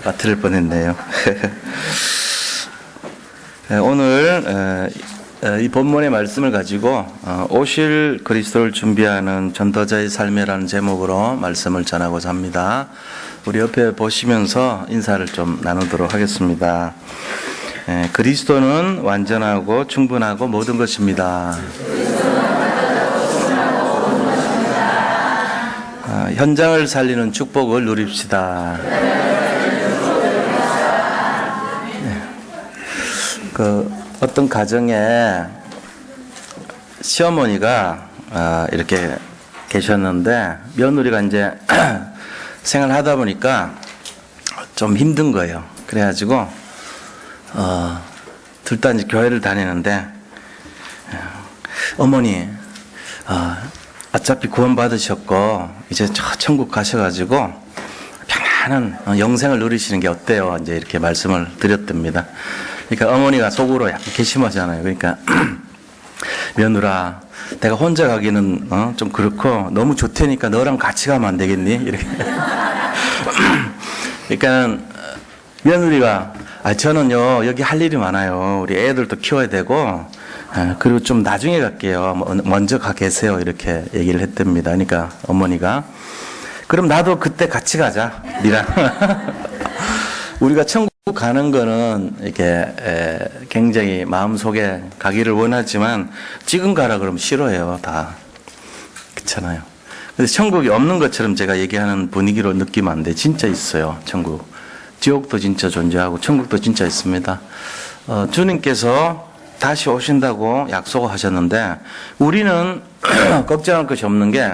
빠뜨릴 뻔했네요. 오늘 이 본문의 말씀을 가지고 오실 그리스도를 준비하는 전도자의 삶이라는 제목으로 말씀을 전하고자 합니다. 우리 옆에 보시면서 인사를 좀 나누도록 하겠습니다. 그리스도는 완전하고 충분하고 모든 것입니다. 현장을 살리는 축복을 누립시다. 어떤 가정에 시어머니가 이렇게 계셨는데 며느리가 이제 생활하다 보니까 좀 힘든 거예요. 그래가지고 둘 다 이제 교회를 다니는데 어머니 어차피 구원 받으셨고 이제 저 천국 가셔가지고 편안한 영생을 누리시는 게 어때요? 이제 이렇게 말씀을 드렸답니다. 그러니까 어머니가 속으로 약간 괘씸하잖아요. 그러니까 며느라, 내가 혼자 가기는 좀 그렇고 너무 좋다니까 너랑 같이 가면 안 되겠니? 이렇게. 그러니까 며느리가 저는요 여기 할 일이 많아요. 우리 애들도 키워야 되고 그리고 좀 나중에 갈게요. 먼저 가 계세요. 이렇게 얘기를 했답니다. 그러니까 어머니가 그럼 나도 그때 같이 가자. 니랑. 우리가 천국 가는 거는 이렇게 굉장히 마음속에 가기를 원하지만 지금 가라 그러면 싫어해요. 다. 그렇잖아요. 근데 천국이 없는 것처럼 제가 얘기하는 분위기로 느끼면 안 돼. 진짜 있어요. 천국. 지옥도 진짜 존재하고 천국도 진짜 있습니다. 주님께서 다시 오신다고 약속을 하셨는데 우리는 걱정할 것이 없는 게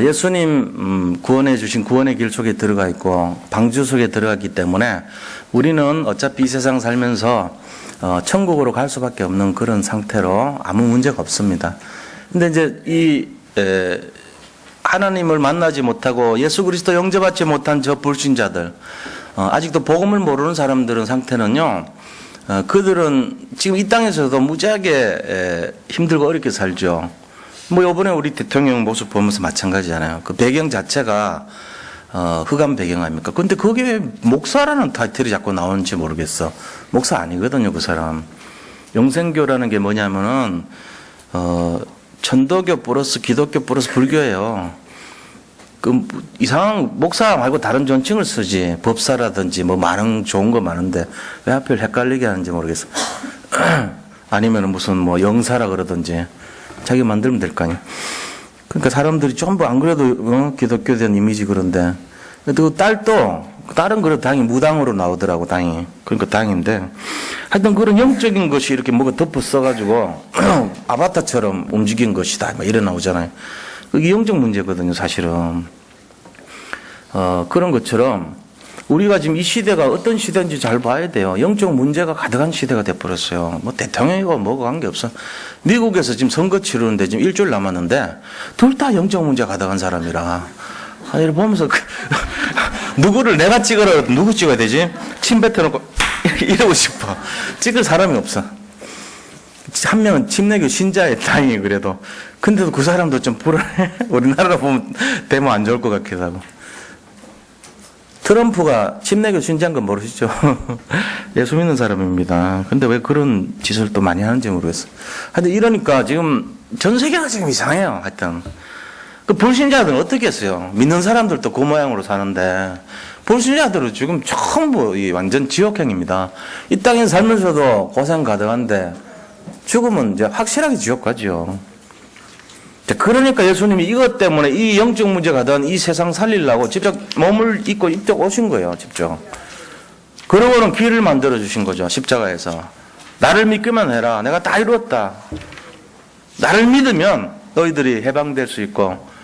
예수님 구원해 주신 구원의 길 속에 들어가 있고 방주 속에 들어갔기 때문에 우리는 어차피 이 세상 살면서 천국으로 갈 수밖에 없는 그런 상태로 아무 문제가 없습니다. 근데 이제 하나님을 만나지 못하고 예수 그리스도 영접받지 못한 저 불신자들, 아직도 복음을 모르는 사람들은 상태는요, 그들은 지금 이 땅에서도 무지하게 힘들고 어렵게 살죠. 뭐 요번에 우리 대통령 모습 보면서 마찬가지잖아요. 그 배경 자체가 흑암 배경 아닙니까? 근데 거기에 왜 목사라는 타이틀이 자꾸 나오는지 모르겠어. 목사 아니거든요, 그 사람. 영생교라는 게 뭐냐면은 천도교 플러스 기독교 플러스 불교예요. 그 이상한 목사 말고 다른 존칭을 쓰지. 법사라든지 뭐 많은 좋은 거 많은데 왜 하필 헷갈리게 하는지 모르겠어. 아니면은 무슨 뭐 영사라 그러든지 자기 만들면 될 거 아니야. 그러니까 사람들이 전부 안 그래도 기독교에 대한 이미지 그런데 그 딸도 딸은 그래도 당연히 무당으로 나오더라고 당이. 그러니까 당인데 하여튼 그런 영적인 것이 이렇게 뭐가 덮어 써가지고 아바타처럼 움직인 것이다 막 이래 나오잖아요. 그게 영적 문제거든요 사실은. 그런 것처럼 우리가 지금 이 시대가 어떤 시대인지 잘 봐야 돼요. 영적 문제가 가득한 시대가 돼버렸어요. 뭐 대통령이고 뭐고 관계없어. 미국에서 지금 선거 치르는데 지금 일주일 남았는데 둘 다 영적 문제가 가득한 사람이라. 이렇게 보면서 누구를 내가 찍으라 누구 찍어야 되지? 침 뱉어놓고 이러고 싶어. 찍을 사람이 없어. 한 명은 침례교 신자의 다행히 그래도. 근데도 그 사람도 좀 불안해. 우리나라로 보면 되면 안 좋을 것 같기도 하고. 트럼프가 침례교 신자인 건 모르시죠? 예수 믿는 사람입니다. 근데 왜 그런 짓을 또 많이 하는지 모르겠어. 하여튼 이러니까 지금 전 세계가 지금 이상해요. 하여튼. 그 불신자들은 어떻게 했어요? 믿는 사람들도 그 모양으로 사는데 불신자들은 지금 전부 완전 지옥행입니다. 이 땅에 살면서도 고생 가득한데 죽으면 이제 확실하게 지옥 가죠. 그러니까 예수님이 이것 때문에 이 영적 문제가 된 이 세상 살리려고 직접 몸을 입고 이쪽 오신 거예요. 직접. 그러고는 길을 만들어 주신 거죠. 십자가에서. 나를 믿기만 해라. 내가 다 이루었다. 나를 믿으면 너희들이 해방될 수 있고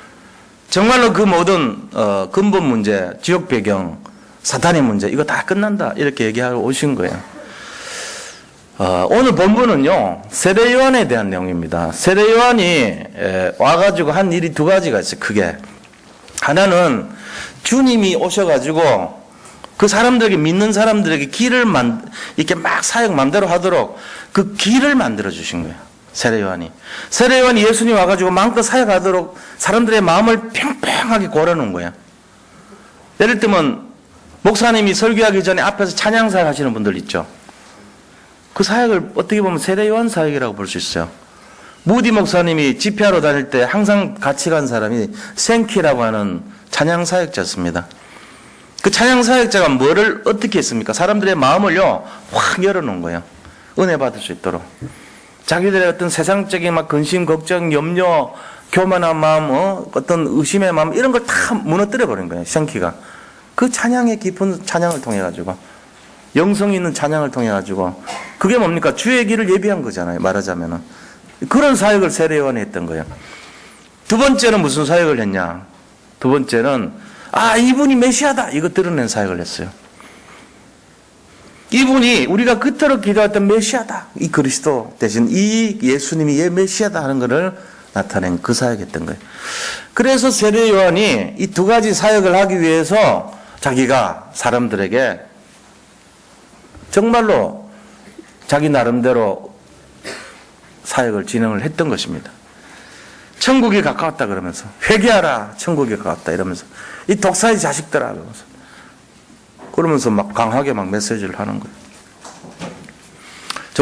정말로 그 모든 근본 문제, 지옥 배경, 사탄의 문제 이거 다 끝난다. 이렇게 얘기하러 오신 거예요. 오늘 본문은요 세례 요한에 대한 내용입니다. 세례 요한이 와가지고 한 일이 두 가지가 있어요. 크게 하나는 주님이 오셔가지고 그 사람들에게 믿는 사람들에게 길을 이렇게 막 사역 마음대로 하도록 그 길을 만들어 주신 거예요. 세례 요한이 예수님 와가지고 마음껏 사역하도록 사람들의 마음을 팽팽하게 고려놓은 거예요. 예를 들면 목사님이 설교하기 전에 앞에서 찬양사역 하시는 분들 있죠. 그 사역을 어떻게 보면 세례 요한 사역이라고 볼 수 있어요. 무디 목사님이 집회하러 다닐 때 항상 같이 간 사람이 생키라고 하는 찬양 사역자였습니다. 그 찬양 사역자가 뭐를 어떻게 했습니까? 사람들의 마음을요 확 열어놓은 거예요. 은혜 받을 수 있도록. 자기들의 어떤 세상적인 막 근심, 걱정, 염려, 교만한 마음, 어떤 의심의 마음 이런 걸 다 무너뜨려 버린 거예요. 생키가. 그 찬양의 깊은 찬양을 통해 가지고 영성 있는 찬양을 통해 가지고 그게 뭡니까? 주의 길을 예비한 거잖아요. 말하자면은 그런 사역을 세례 요한이 했던 거예요. 두 번째는 무슨 사역을 했냐? 두 번째는 이분이 메시아다 이거 드러낸 사역을 했어요. 이분이 우리가 그토록 기도했던 메시아다, 이 그리스도 대신 이 예수님이 예 메시아다 하는 것을 나타낸 그 사역했던 거예요. 그래서 세례 요한이 이 두 가지 사역을 하기 위해서 자기가 사람들에게 정말로 자기 나름대로 사역을 진행을 했던 것입니다. 천국이 가까웠다 그러면서 회개하라 천국이 가까웠다 이러면서 이 독사의 자식들아 그러면서 막 강하게 막 메시지를 하는 거예요.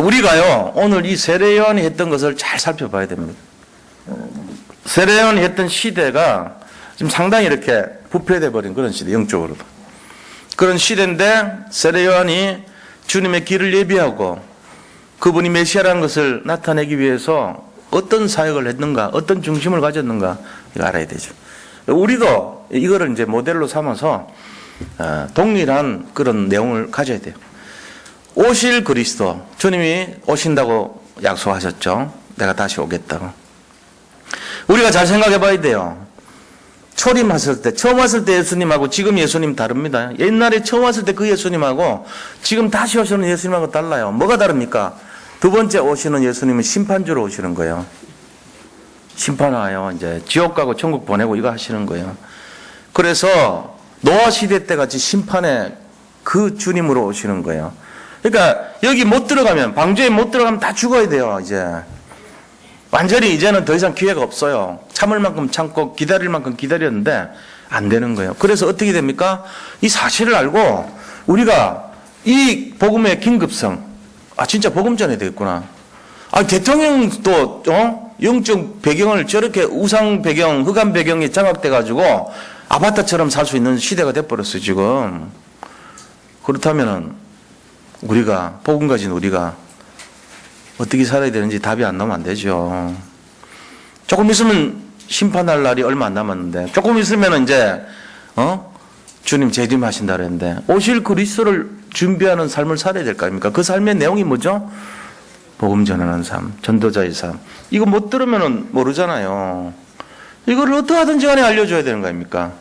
우리가요 오늘 이 세례 요한이 했던 것을 잘 살펴봐야 됩니다. 세례 요한이 했던 시대가 지금 상당히 이렇게 부패돼 버린 그런 시대, 영적으로도 그런 시대인데 세례 요한이 주님의 길을 예비하고 그분이 메시아라는 것을 나타내기 위해서 어떤 사역을 했는가, 어떤 중심을 가졌는가 이거 알아야 되죠. 우리도 이거를 이제 모델로 삼아서 동일한 그런 내용을 가져야 돼요. 오실 그리스도, 주님이 오신다고 약속하셨죠. 내가 다시 오겠다고. 우리가 잘 생각해 봐야 돼요. 초림하실 때, 처음 왔을 때 예수님하고 지금 예수님 다릅니다. 옛날에 처음 왔을 때 그 예수님하고 지금 다시 오시는 예수님하고 달라요. 뭐가 다릅니까? 두 번째 오시는 예수님은 심판주로 오시는 거예요. 심판하여 이제 지옥 가고 천국 보내고 이거 하시는 거예요. 그래서 노아 시대 때 같이 심판의 그 주님으로 오시는 거예요. 그러니까 여기 못 들어가면, 방주에 못 들어가면 다 죽어야 돼요. 이제 완전히 이제는 더 이상 기회가 없어요. 참을 만큼 참고 기다릴 만큼 기다렸는데 안 되는 거예요. 그래서 어떻게 됩니까? 이 사실을 알고 우리가 이 복음의 긴급성, 진짜 복음 전해야 되겠구나. 대통령도 영적 배경을 저렇게 우상 배경, 흑암 배경에 장악돼 가지고 아바타처럼 살 수 있는 시대가 돼버렸어요 지금. 그렇다면은 우리가 복음 가진 우리가 어떻게 살아야 되는지 답이 안 나오면 안 되죠. 조금 있으면 심판할 날이 얼마 안 남았는데, 조금 있으면 이제 주님 재림하신다 그랬는데 오실 그리스도를 준비하는 삶을 살아야 될 거 아닙니까? 그 삶의 내용이 뭐죠? 복음 전하는 삶, 전도자의 삶. 이거 못 들으면 모르잖아요. 이거를 어떻게 하든지 간에 알려줘야 되는 거 아닙니까?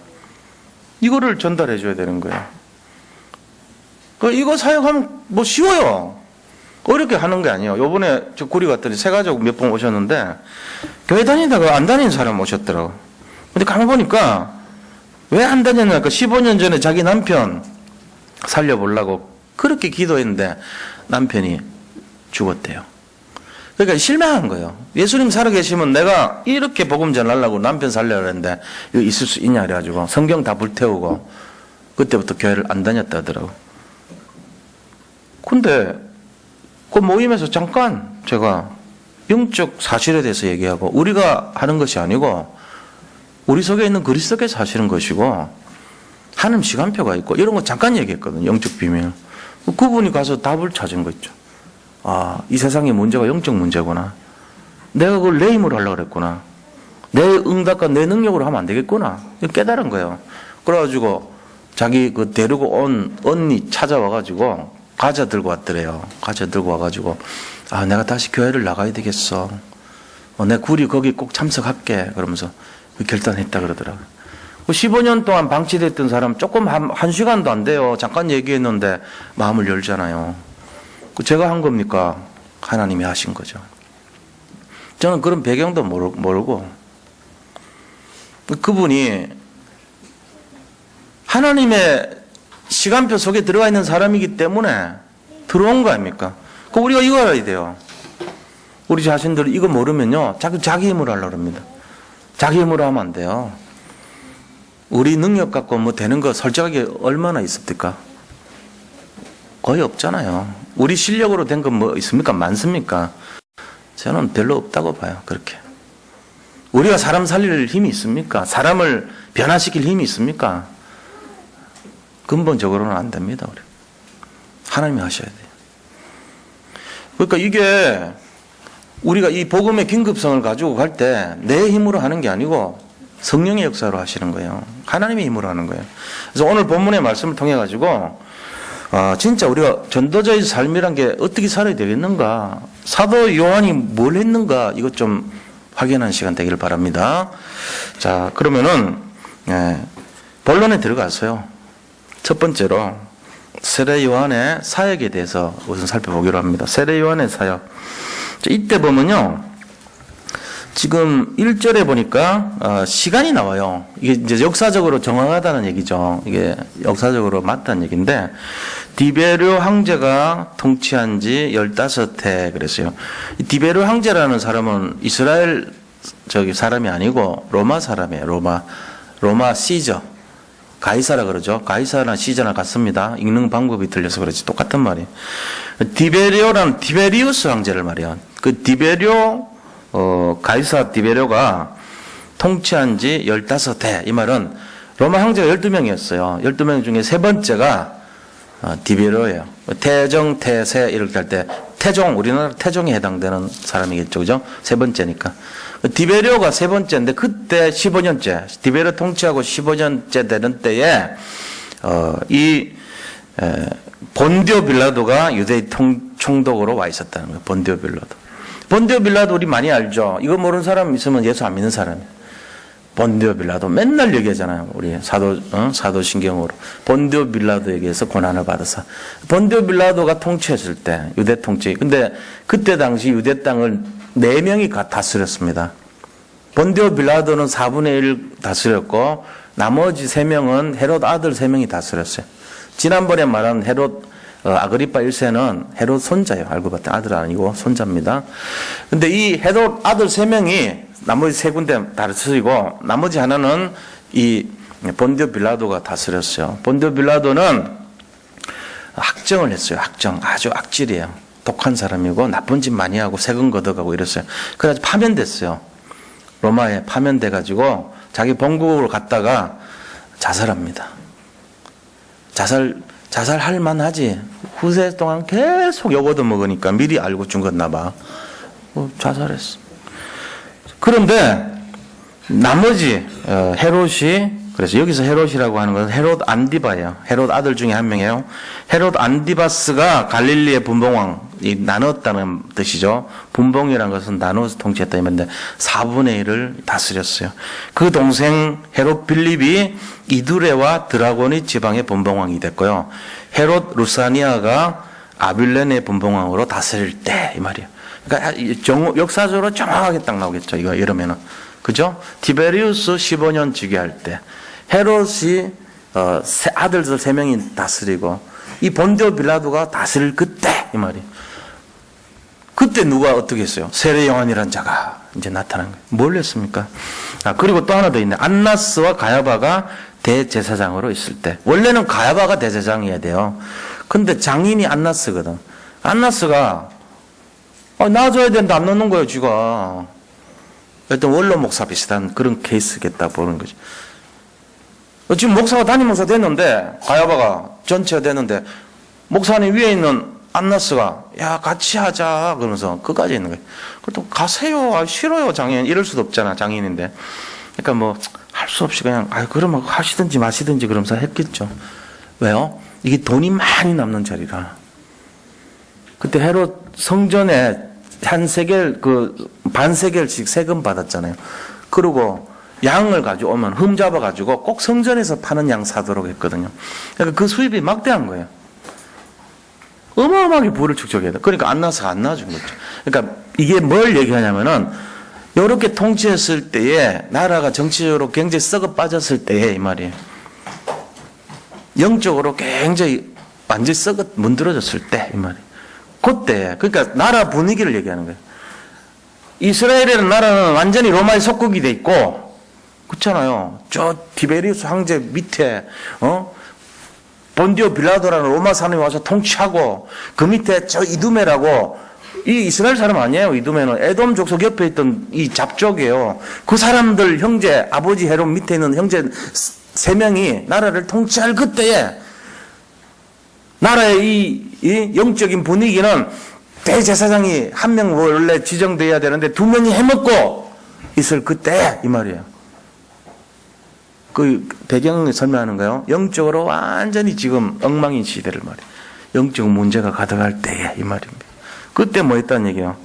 이거를 전달해 줘야 되는 거예요. 이거 사역하면 뭐 쉬워요. 어렵게 하는 게 아니에요. 요번에 저 구리 갔더니 새 가족 몇 번 오셨는데 교회 다니다가 안 다니는 사람 오셨더라고. 근데 가만 보니까 왜 안 다녔냐니까 15년 전에 자기 남편 살려보려고 그렇게 기도했는데 남편이 죽었대요. 그러니까 실망한 거예요. 예수님 살아계시면 내가 이렇게 복음 전하려고 남편 살려고 했는데 이거 있을 수 있냐 그래가지고 성경 다 불태우고 그때부터 교회를 안 다녔다 하더라고. 근데 그 모임에서 잠깐 제가 영적 사실에 대해서 얘기하고 우리가 하는 것이 아니고 우리 속에 있는 그리스도께서 하시는 것이고 하는 시간표가 있고 이런 거 잠깐 얘기했거든요. 영적 비밀. 그분이 가서 답을 찾은 거 있죠. 이 세상의 문제가 영적 문제구나. 내가 그걸 내 힘으로 하려고 그랬구나. 내 응답과 내 능력으로 하면 안 되겠구나. 깨달은 거예요. 그래가지고 자기 그 데리고 온 언니 찾아와가지고 과자 들고 왔더래요. 과자 들고 와가지고 내가 다시 교회를 나가야 되겠어. 내 구리 거기 꼭 참석할게. 그러면서 결단했다 그러더라고요. 15년 동안 방치됐던 사람 조금 한 시간도 안 돼요. 잠깐 얘기했는데 마음을 열잖아요. 제가 한 겁니까? 하나님이 하신 거죠. 저는 그런 배경도 모르고 그분이 하나님의 시간표 속에 들어가 있는 사람이기 때문에 들어온 거 아닙니까? 우리가 이거 알아야 돼요. 우리 자신들이 이거 모르면요. 자기 힘으로 하려고 합니다. 자기 힘으로 하면 안 돼요. 우리 능력 갖고 뭐 되는 거 솔직하게 얼마나 있습니까? 거의 없잖아요. 우리 실력으로 된 건 뭐 있습니까? 많습니까? 저는 별로 없다고 봐요. 그렇게. 우리가 사람 살릴 힘이 있습니까? 사람을 변화시킬 힘이 있습니까? 근본적으로는 안 됩니다. 우리. 하나님이 하셔야 돼요. 그러니까 이게 우리가 이 복음의 긴급성을 가지고 갈 때 내 힘으로 하는 게 아니고 성령의 역사로 하시는 거예요. 하나님의 힘으로 하는 거예요. 그래서 오늘 본문의 말씀을 통해 가지고 진짜 우리가 전도자의 삶이란 게 어떻게 살아야 되겠는가, 사도 요한이 뭘 했는가, 이것 좀 확인하는 시간 되기를 바랍니다. 자, 그러면은 본론에 들어가서요. 첫 번째로 세례 요한의 사역에 대해서 우선 살펴보기로 합니다. 세례 요한의 사역. 이때 보면요, 지금 1절에 보니까 시간이 나와요. 이게 이제 역사적으로 정확하다는 얘기죠. 이게 역사적으로 맞다는 얘기인데, 디베르 황제가 통치한 지 15해 그랬어요. 이 디베르 황제라는 사람은 이스라엘 사람이 아니고 로마 사람이에요. 로마 시저. 가이사라 그러죠. 가이사나 시저나 같습니다. 읽는 방법이 틀려서 그렇지 똑같은 말이에요. 디베리우스 황제를 말이에요. 그 가이사 디베료가 통치한 지 15해. 이 말은 로마 황제가 12명이었어요. 12명 중에 세 번째가 디베료예요. 태정, 태세 이렇게 할 때 태종, 우리나라 태종에 해당되는 사람이겠죠. 그죠? 세 번째니까. 디베료가 세 번째인데 그때 15년째, 디베료 통치하고 15년째 되는 때에 본디오 빌라도가 유대의 총독으로 와 있었다는 거예요. 본디오 빌라도 우리 많이 알죠. 이거 모르는 사람 있으면 예수 안 믿는 사람이에요. 본디오 빌라도 맨날 얘기하잖아요. 우리 사도신경으로 본디오 빌라도에게서 고난을 받아서, 본디오 빌라도가 통치했을 때 유대 통치. 근데 그때 당시 유대 땅을 4명이 다스렸습니다. 본디오 빌라도는 4분의 1 다스렸고 나머지 3명은 헤롯 아들 3명이 다스렸어요. 지난번에 말한 헤롯 아그리파 1세는 헤롯 손자예요. 알고 봤더니 아들 아니고 손자입니다. 근데 이 헤롯 아들 3명이 나머지 3군데 다스리고 나머지 하나는 이 본디오 빌라도가 다스렸어요. 본디오 빌라도는 학정을 했어요. 학정. 아주 악질이에요. 독한 사람이고 나쁜 짓 많이 하고 세금 걷어가고 이랬어요. 그래서 파면됐어요. 로마에 파면돼가지고 자기 본국으로 갔다가 자살합니다. 자살할 만하지. 후세 동안 계속 욕 얻어먹으니까 미리 알고 준 건나 봐. 자살했어. 그런데 나머지 헤롯이, 그래서 여기서 헤롯이라고 하는 것은 헤롯 안디바예요. 헤롯 아들 중에 한 명이에요. 헤롯 안디바스가 갈릴리의 분봉왕이 나눴다는 뜻이죠. 분봉이라는 것은 나눠서 통치했다 이 말인데 4분의 1을 다스렸어요. 그 동생 헤롯 빌립이 이두레와 드라고니 지방의 분봉왕이 됐고요. 헤롯 루사니아가 아빌레네 분봉왕으로 다스릴 때 이 말이에요. 그러니까 역사적으로 정확하게 딱 나오겠죠. 이러면은. 그죠? 티베리우스 15년 즉위할 때 헤롯이 아들들 3명이 다스리고 이 본디오 빌라도가 다스릴 그때 이 말이에요. 그때 누가 어떻게 했어요? 세례 요한이라는 자가 이제 나타난 거예요. 뭘 했습니까? 그리고 또 하나 더 있네. 안나스와 가야바가 대제사장으로 있을 때, 원래는 가야바가 대제사장이어야 돼요. 근데 장인이 안나스거든. 안나스가 놔줘야 되는데 안 놓는 거예요, 쥐가. 일단 원로 목사 비슷한 그런 케이스겠다 보는 거죠. 지금 목사가 담임 목사 됐는데, 가야바가 전체가 됐는데, 목사님 위에 있는 안나스가, 야, 같이 하자. 그러면서 끝까지 있는 거예요. 그래도 가세요. 싫어요, 장인. 이럴 수도 없잖아, 장인인데. 그러니까 뭐, 할 수 없이 그냥, 그러면 하시든지 마시든지 그러면서 했겠죠. 왜요? 이게 돈이 많이 남는 자리라. 그때 헤롯 성전에 한 세겔, 반세겔씩 세금 받았잖아요. 그리고 양을 가져오면 흠 잡아가지고 꼭 성전에서 파는 양 사도록 했거든요. 그러니까 그 수입이 막대한 거예요. 어마어마하게 부를 축적해야 돼. 그러니까 안나스가 안 놔준 거죠. 그러니까 이게 뭘 얘기하냐면은, 이렇게 통치했을 때에, 나라가 정치적으로 굉장히 썩어 빠졌을 때에, 이 말이에요. 영적으로 굉장히 완전히 썩어 문드러졌을 때, 이 말이에요. 그때, 그러니까 나라 분위기를 얘기하는 거예요. 이스라엘이라는 나라는 완전히 로마의 속국이 돼 있고, 그렇잖아요. 저 티베리우스 황제 밑에 본디오 빌라도라는 로마 사람이 와서 통치하고 그 밑에 저 이두메라고 이 이스라엘 사람 아니에요. 이두메는 에돔 족속 옆에 있던 이 잡족이에요. 그 사람들 형제 아버지 헤롯 밑에 있는 형제 3명이 나라를 통치할 그때에 나라의 이 영적인 분위기는 대제사장이 한 명 원래 지정돼야 되는데 2명이 해먹고 있을 그때 이 말이에요. 그 배경을 설명하는 거예요. 영적으로 완전히 지금 엉망인 시대를 말이에요. 영적 문제가 가득할 때에 이 말입니다. 그때 뭐 했다는 얘기예요.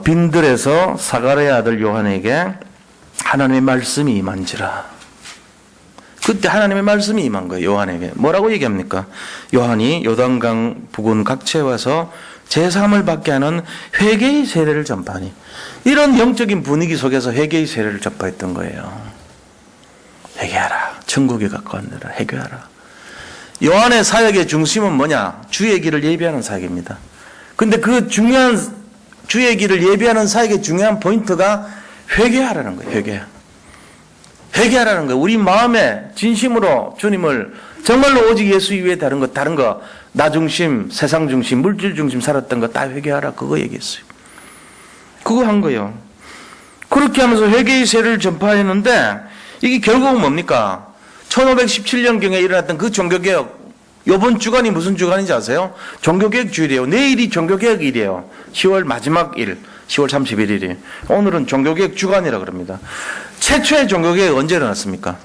빈들에서 사가랴의 아들 요한에게 하나님의 말씀이 임한지라. 그때 하나님의 말씀이 임한 거예요. 요한에게. 뭐라고 얘기합니까? 요한이 요단강 부근 각처에 와서 제사함을 받게 하는 회개의 세례를 전파하니. 이런 영적인 분위기 속에서 회개의 세례를 전파했던 거예요. 회개하라. 천국에 가까웠느라. 회개하라. 요한의 사역의 중심은 뭐냐? 주의 길을 예비하는 사역입니다. 근데 그 중요한 주의 길을 예비하는 사역의 중요한 포인트가 회개하라는 거예요. 회개하라는 거예요. 우리 마음에 진심으로 주님을 정말로 오직 예수 이외에 다른 거 나 중심, 세상 중심, 물질 중심 살았던 거 다 회개하라. 그거 얘기했어요. 그거 한 거예요. 그렇게 하면서 회개의 세례를 전파했는데 이게 결국은 뭡니까? 1517년경에 일어났던 그 종교개혁. 이번 주간이 무슨 주간인지 아세요? 종교개혁 주일이에요. 내일이 종교개혁일이에요. 10월 마지막 일, 10월 31일이. 오늘은 종교개혁 주간이라고 그럽니다. 최초의 종교개혁 언제 일어났습니까?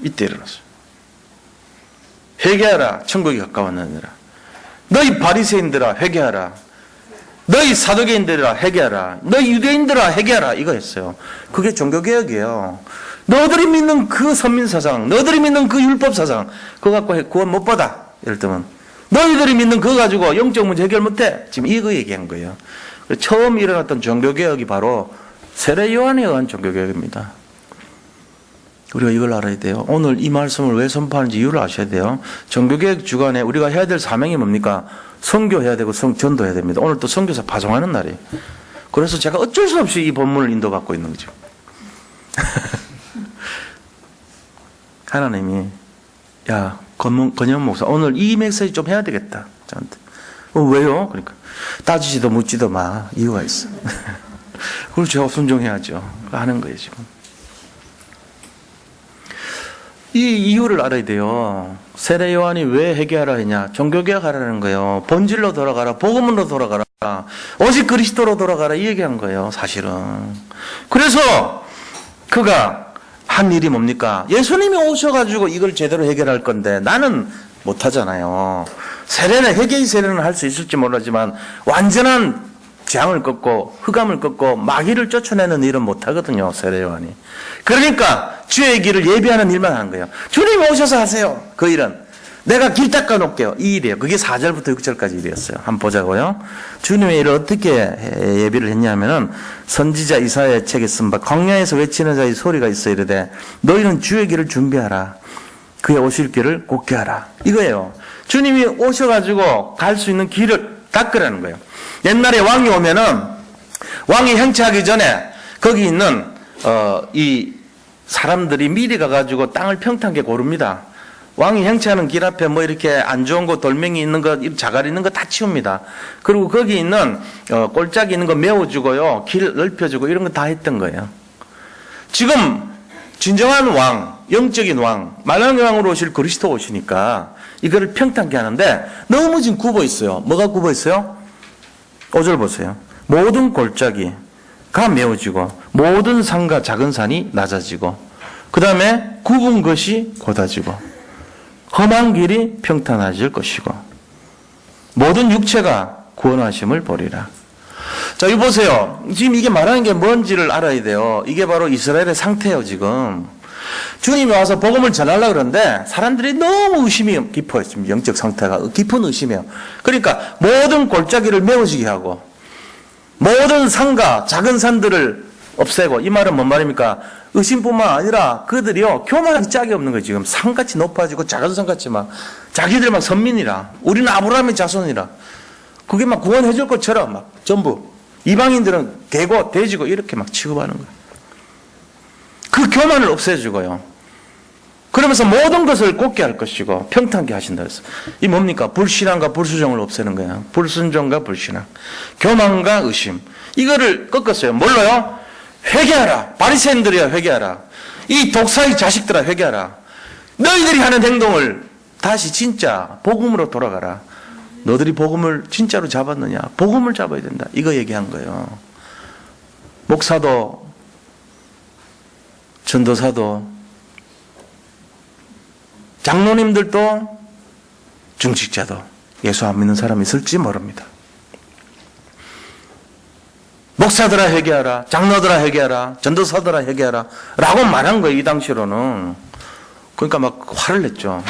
이때 일어났어요. 회개하라. 천국이 가까웠느니라. 너희 바리새인들아 회개하라. 너희 사두개인들아 회개하라. 너희 유대인들아 회개하라. 이거 했어요. 그게 종교개혁이에요. 너희들이 믿는 그 선민사상, 너희들이 믿는 그 율법사상, 그거 갖고 구원 못 받아. 예를 들면 너희들이 믿는 그거 가지고 영적 문제 해결 못해. 지금 이거 얘기한 거예요. 처음 일어났던 종교개혁이 바로 세례 요한에 의한 종교개혁입니다. 우리가 이걸 알아야 돼요. 오늘 이 말씀을 왜 선포하는지 이유를 아셔야 돼요. 종교개혁 주간에 우리가 해야 될 사명이 뭡니까? 선교해야 되고 전도해야 됩니다. 오늘 또 선교사 파송하는 날이에요. 그래서 제가 어쩔 수 없이 이 본문을 인도받고 있는 거죠. 하나님이 야 건영 목사 오늘 이 메시지 좀 해야 되겠다. 저한테. 왜요? 그러니까 따지지도 묻지도 마. 이유가 있어. 그걸 제가 순종해야죠. 하는 거예요 지금. 이 이유를 알아야 돼요. 세례 요한이 왜 회개하라 했냐? 종교개혁 하라는 거예요. 본질로 돌아가라. 복음으로 돌아가라. 오직 그리스도로 돌아가라. 이 얘기한 거예요. 사실은. 그래서 그가 한 일이 뭡니까? 예수님이 오셔가지고 이걸 제대로 해결할 건데 나는 못하잖아요. 세례는 회개의 세례는 할 수 있을지 모르지만 완전한 재앙을 꺾고 흑암을 꺾고 마귀를 쫓아내는 일은 못하거든요. 세례 요한이. 그러니까 주의 길을 예비하는 일만 하는 거예요. 주님이 오셔서 하세요. 그 일은. 내가 길 닦아 놓을게요. 이 일이에요. 그게 4절부터 6절까지 일이었어요. 한번 보자고요. 주님의 일을 어떻게 예비를 했냐면은 선지자 이사야의 책에 쓴 바 광야에서 외치는 자의 소리가 있어 이르되 너희는 주의 길을 준비하라. 그의 오실 길을 곧게 하라. 이거예요. 주님이 오셔가지고 갈 수 있는 길을 닦으라는 거예요. 옛날에 왕이 오면은 왕이 행차하기 전에 거기 있는 이 사람들이 미리 가가지고 땅을 평탄하게 고릅니다. 왕이 행차하는 길 앞에 뭐 이렇게 안 좋은 거 돌멩이 있는 거 자갈 있는 거 다 치웁니다. 그리고 거기 있는 꼴짝이 있는 거 메워주고요. 길 넓혀주고 이런 거 다 했던 거예요. 지금 진정한 왕, 영적인 왕, 만왕의 왕으로 오실 그리스도 오시니까 이거를 평탄하게 하는데 너무 지금 굽어 있어요. 뭐가 굽어 있어요? 5절 보세요. 모든 골짜기가 메워지고 모든 산과 작은 산이 낮아지고 그 다음에 굽은 것이 곧아지고 험한 길이 평탄해질 것이고 모든 육체가 구원하심을 보리라. 자, 이거 보세요. 지금 이게 말하는 게 뭔지를 알아야 돼요. 이게 바로 이스라엘의 상태예요, 지금. 주님이 와서 복음을 전하려고 그러는데 사람들이 너무 의심이 깊어요. 지금 영적 상태가 깊은 의심이에요. 그러니까 모든 골짜기를 메워지게 하고 모든 산과 작은 산들을 없애고 이 말은 뭔 말입니까? 의심뿐만 아니라 그들이요 교만하기 짝이 없는 거예요. 지금 산같이 높아지고 작은 산같이 막 자기들 막 선민이라 우리는 아브라함의 자손이라 그게 막 구원해 줄 것처럼 막 전부 이방인들은 개고 돼지고 이렇게 막 취급하는 거예요. 교만을 없애주고요. 그러면서 모든 것을 곱게 할 것이고 평탄케 하신다 그랬어. 이 뭡니까? 불신앙과 불수종을 없애는 거야. 불순종과 불신앙, 교만과 의심. 이거를 꺾었어요. 뭘로요? 회개하라. 바리새인들이야 회개하라. 이 독사의 자식들아 회개하라. 너희들이 하는 행동을 다시 진짜 복음으로 돌아가라. 너희들이 복음을 진짜로 잡았느냐? 복음을 잡아야 된다. 이거 얘기한 거예요. 목사도 전도사도 장로님들도 중직자도 예수 안 믿는 사람이 있을지 모릅니다. 목사들아 회개하라, 장로들아 회개하라, 전도사들아 회개하라 라고 말한 거예요. 이 당시로는. 그러니까 막 화를 냈죠.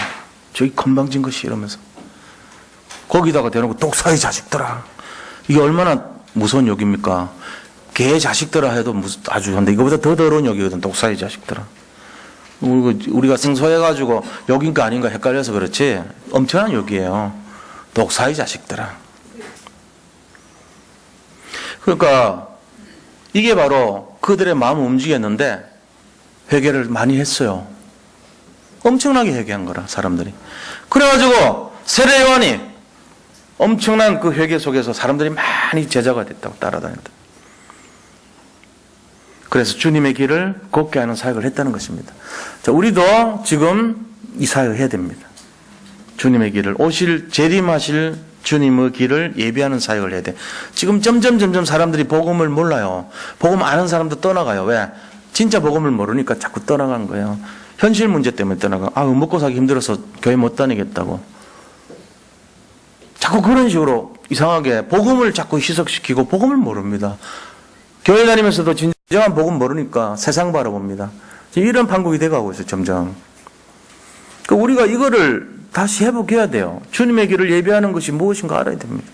저기 건방진 것이 이러면서. 거기다가 대놓고 독사의 자식들아. 이게 얼마나 무서운 욕입니까? 개 자식들아 해도 아주 한데 이거보다 더 더러운 욕이거든. 독사의 자식들아. 우리가 생소해가지고 욕인가 아닌가 헷갈려서 그렇지 엄청난 욕이에요. 독사의 자식들아. 그러니까 이게 바로 그들의 마음을 움직였는데 회개를 많이 했어요. 엄청나게 회개한 거라 사람들이. 그래가지고 세례 요한이 엄청난 그 회개 속에서 사람들이 많이 제자가 됐다고 따라다녔다. 그래서 주님의 길을 곱게 하는 사역을 했다는 것입니다. 자, 우리도 지금 이 사역을 해야 됩니다. 주님의 길을 재림하실 주님의 길을 예비하는 사역을 해야 돼. 지금 점점 사람들이 복음을 몰라요. 복음 아는 사람도 떠나가요. 왜? 진짜 복음을 모르니까 자꾸 떠나간 거예요. 현실 문제 때문에 떠나가. 먹고 살기 힘들어서 교회 못 다니겠다고. 자꾸 그런 식으로 이상하게 복음을 자꾸 희석시키고 복음을 모릅니다. 교회 다니면서도 진정한 복음 모르니까 세상 바라봅니다. 이런 판국이 돼가고 있어요. 점점. 우리가 이거를 다시 회복해야 돼요. 주님의 길을 예배하는 것이 무엇인가 알아야 됩니다.